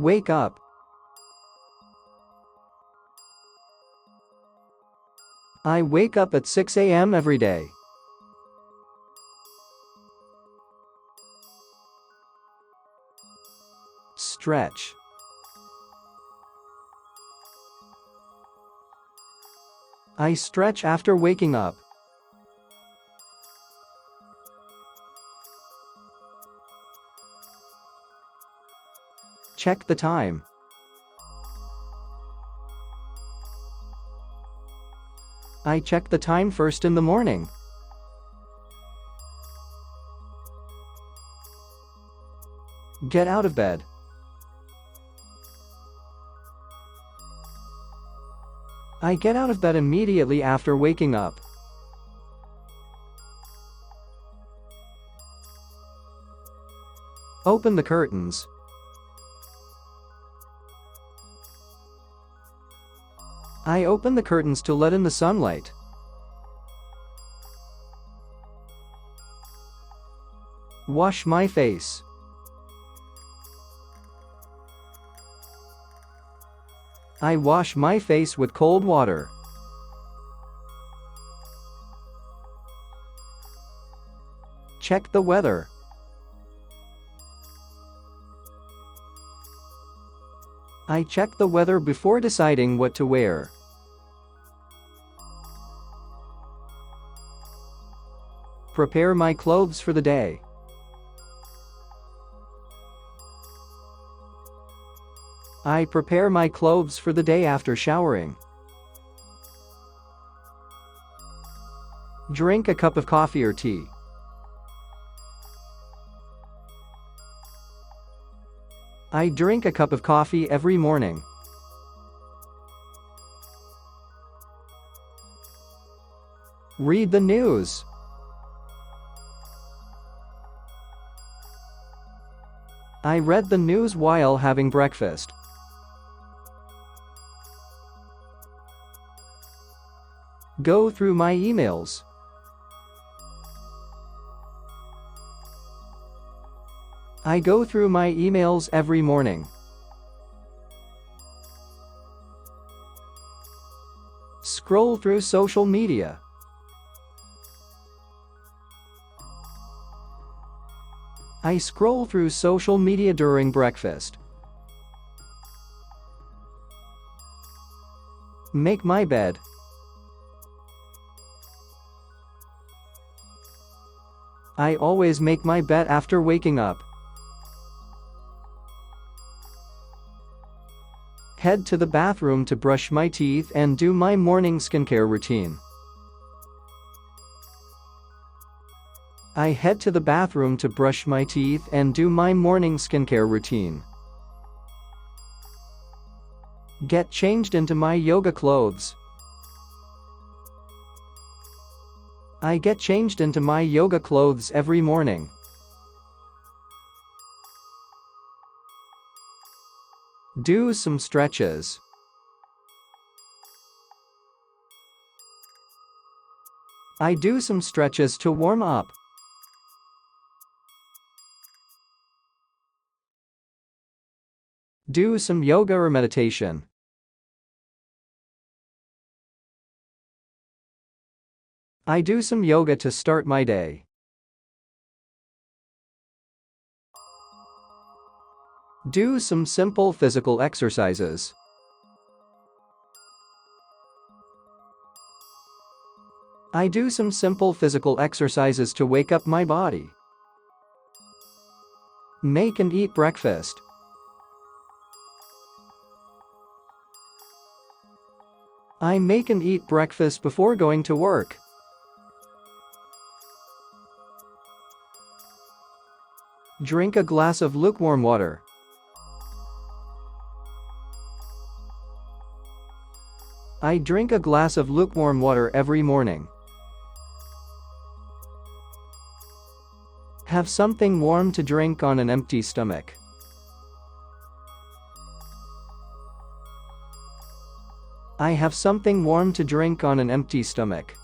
wake up. I wake up at 6 a.m. every day. Stretch. I stretch after waking up. Check the time. I check the time first in the morning. Get out of bed. I get out of bed immediately after waking up. Open the curtains. I open the curtains to let in the sunlight. Wash my face. I wash my face with cold water. Check the weather. I check the weather before deciding what to wear. Prepare my clothes for the day. I prepare my clothes for the day after showering. Drink a cup of coffee or tea. I drink a cup of coffee every morning. Read the news. I read the news while having breakfast. Go through my emails. I go through my emails every morning. Scroll through social media. I scroll through social media during breakfast. Make my bed. I always make my bed after waking up. Head to the bathroom to brush my teeth and do my morning skincare routine. I head to the bathroom to brush my teeth and do my morning skincare routine. Get changed into my yoga clothes. I get changed into my yoga clothes every morning. Do some stretches. I do some stretches to warm up. Do some yoga or meditation. I do some yoga to start my day. Do some simple physical exercises. I do some simple physical exercises to wake up my body. Make and eat breakfast. I make and eat breakfast before going to work. Drink a glass of lukewarm water. I drink a glass of lukewarm water every morning. Have something warm to drink on an empty stomach. I have something warm to drink on an empty stomach.